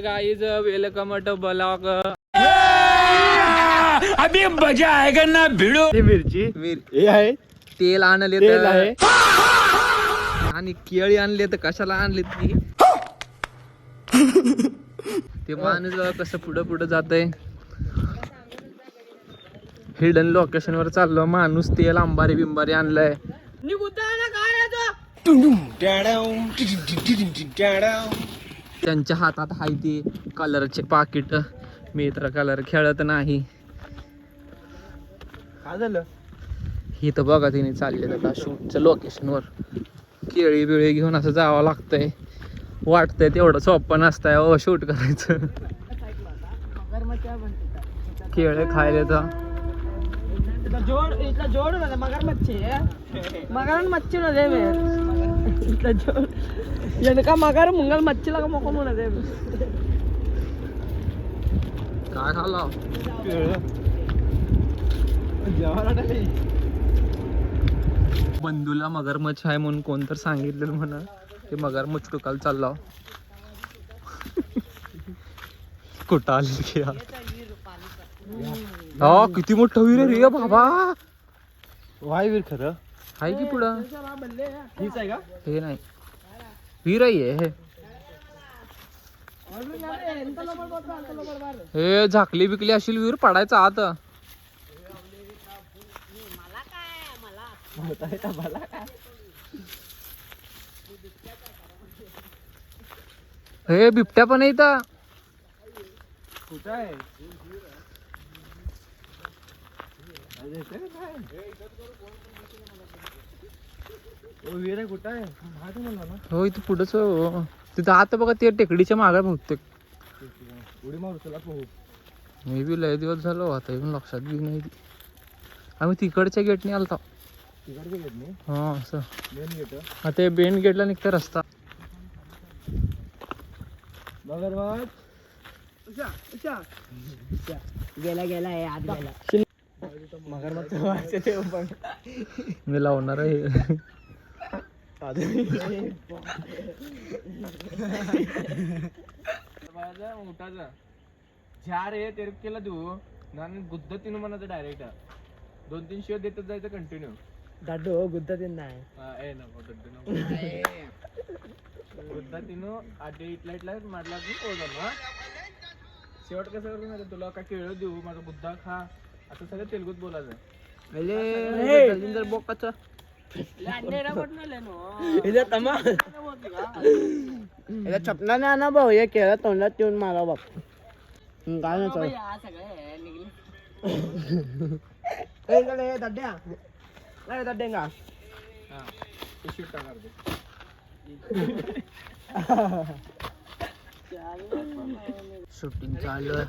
Guys welcome to blog. अभी मजा आएगा ना भिडो. मिरची हे आहे, तेल आणले तेल आहे आणि केळी आणले तर कशाला आणले ती ते माणूस बघा कसं पुढं पुढं जातंय. हिडन लोकेशन वर चाललो. माणूस तेल आंबारी बिंबारी आणलाय. त्यांच्या हातात हाय ती कलरचे पाकिट. मी तर कलर खेळत नाही. काय झालं? ही तर बघा तिने चालले आता शूटच्या लोकेशन वर. केळी बिळी घेऊन असं जावं लागतंय. वाटतंय तेवढं सोपं नसतंय शूट करायचं. केळे खायला तर जोड़ इतना जोड़ ना मगर मच्छी है मगर मच्छी ना दे मैं इतना जोड़ ये का मगर मुंगल मच्छी लगा मोको ना दे काय खाल्ला. बंधूला मगरमच्छ आहे म्हणून कोण तर सांगितलं म्हणा. ते मगरमच्छ टुकाला चालला. कुठं आली की हा किती मोठं विहीर आहे रे बाबा. वाय वीर खरं आहे की पुढं. हीच आहे का? हे नाही विहीर आहे हे. हे झाकली बिकली अशी विहीर पडायचा आत. हे बिबट्या पण आहे इथं. कुठं आहे? वीर कुठं आहे? माहिती मला ना. हो इथं पुढंच हो. तिथं आता बघा ते टेकडीच्या मागे बहुतेक. उडी मारू चला पाहू. मी बी लय दिवस झालो आता येऊन लक्षात बी नाही. आम्ही तिकडच्या गेटने आलता. तिकडचे गेट नाही, हा असं मेन गेट. आता ते बेन गेटला निघतं रस्ता. मगरमच्छ गेला गेला है आत गेला मगरमच्छ व्हायचं ते पण. मी लावणार आहे. झार हे तेरकेला देऊ ನಾನು ಗುದ್ದ ತಿನ್ನು ಮನದ ಡೈರೆಕ್ಟ್ 2-3 ಶಿವ देतच जायचं कंटिन्यू. दाडो गुद्दा दिन नाही ए नको दड्डू नको. गुद्दा तिनो आधी इटला इटला मारला की ओळखा. शेवट कसं करू माहिती तुला का केळ देऊ माझा गुद्दा खा असं सगळं तेलगुत बोलायचं. जर बोकाचं छपना ना ना भाऊ हे केलं तोंडात येऊन मला बाप काय नाही दड्ड्या नाही दड्डेंगा शूटिंग चालू आहे.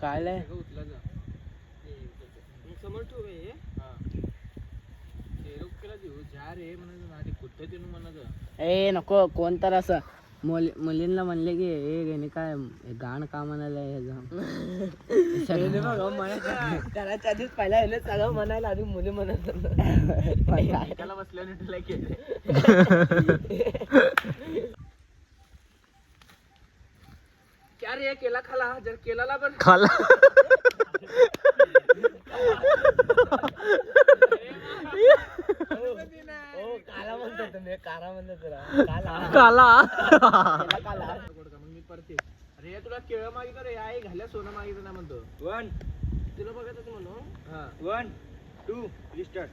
काय समोर ठेवू हे देऊ झार हे म्हणायचं आधी गुद्द तिनो म्हणायचं. ए नको कोण तर असं मुलींना म्हणले की हे काय गाण का म्हणायला करायच्या आधीच पहिला हे सगळं म्हणायला आधी मुली म्हणत त्याला बसल्याने तुला केलं. क्या रे केला खाला जर केलाला पण खाला काला म्हणतो तुम्ही कारा म्हणतो तुला काला. मग मी परत अरे तुला केळ मागितलं रे आई घाल्या सोनं मागितलं ना म्हणतो. 1 तुला बघत म्हणून हा 1 2 रिस्टार्ट.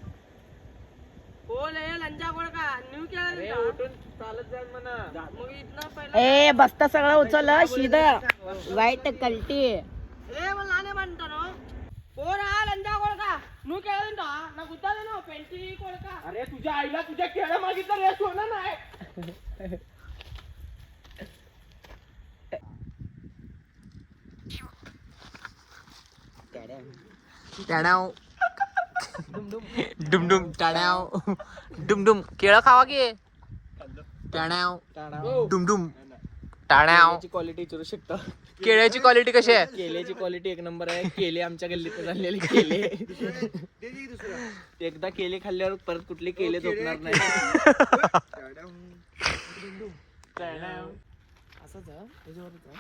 उठून चालत जाईल म्हणा. मग इथनं पहिला ए बस्ता सगळं उचललं सीधा वाईट कल्टी ए मला नाने म्हणतो ना कोण हा लंजा कोळका नू केलं ना गुत्ता दे ना पेंटी कोळका. अरे तुझ्या आईला तुझ्या केळ मागितलं रे सोनं नाही. टाण्याव डुमडुम टाण्याव डुमडुम केळं खावा की टाण्याव डुमडुम टाण्याव केल्याची क्वालिटी विचारू शकतो. केळ्याची क्वालिटी कशी आहे? केल्याची क्वालिटी एक नंबर आहे. केले आमच्या गल्लीत झालेले केले. एकदा केले खाल्ल्यावर परत कुठले केले झोपणार नाही. असंच आहे, त्याच्यावरच आहे.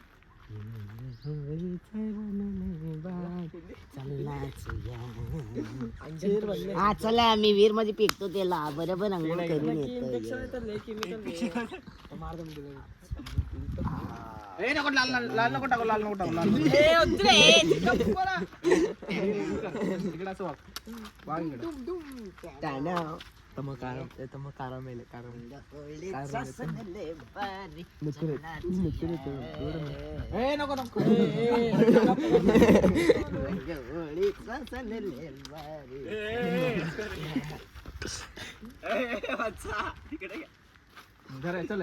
हा चला मी वीर मध्ये पिकतो त्याला बरोबर अंघोळ करून येतो. नको लाल लाल नको टाकू लाल नको टाकू लाल इकडे असं वाग नको नको चल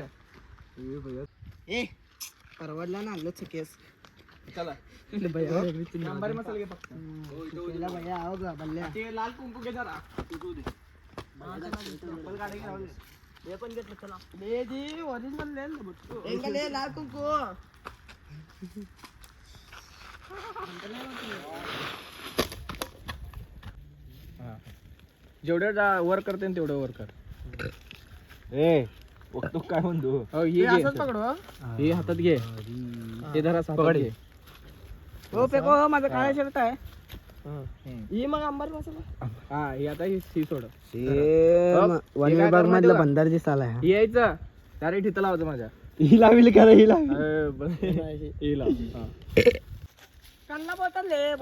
परवडला ना आलो चुकेस चला नंबर मसाला घे फक्त. भैया आओ गा बल्ल्या ते लाल कुंकू घे जरा. चप्पल काढे की राहू दे. हे पण घेतलं चला ले जी ओरिजिनल ले लाल कुंकू जेवढं वर करते तेवढं वर कर. तू काय म्हणतो? असंच पकडू. हे हातात घे. ते धरा हातात घे. हो पेको माझा काळा शर्ट आहे ही मग अंबारी मसाला हा हे आता ही सोड. वन विभाग मधला बंदर दिसाला ही यायचं अरे ठिता लावतो माझ्या. ही लावली करा ही लावली ही लाव. कांदा बोतल ले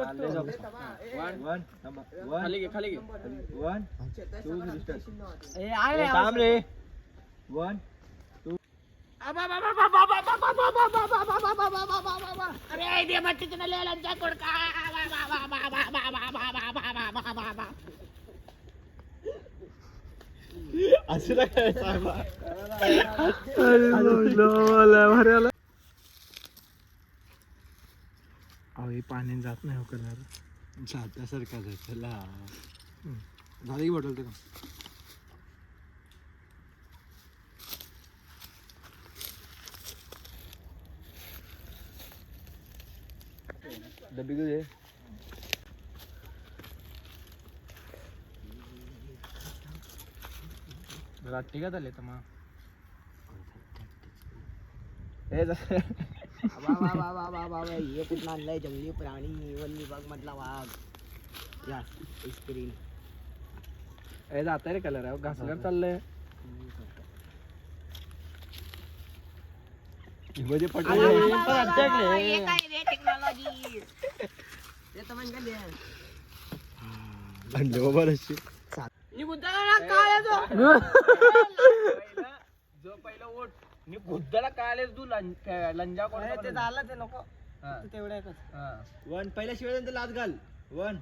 खाली घे खाली घे. थांब रे अरे दे मट्टी तुला ले लंजा कोडका असं काय पाणी जात नाही हो करणार. जात्यासारखा झाला झालं की बॉटल ते डब्बी घेऊ दे. रात्री का झाले तर मग हे कुठं आणलंय जंगली प्राणी वन विभाग मधला वाघ स्क्रीन हे जात रे कलर आहे घासल्यावर चाललंय. जो पहिला ओट मी बुद्धाला काय तू लंजा कोण ते झालं ते नको तेवढं एकच वन पहिल्या शिवाय लाच घाल. वन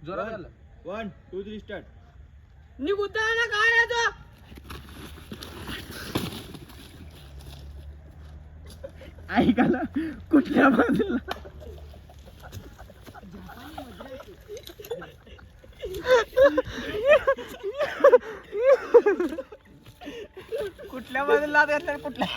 जोरात झालं. 1 2 3 स्टार्ट. निघुताना काय येतो ऐकायला कुठल्या बाजूला कुठल्या बाजूला कुठल्या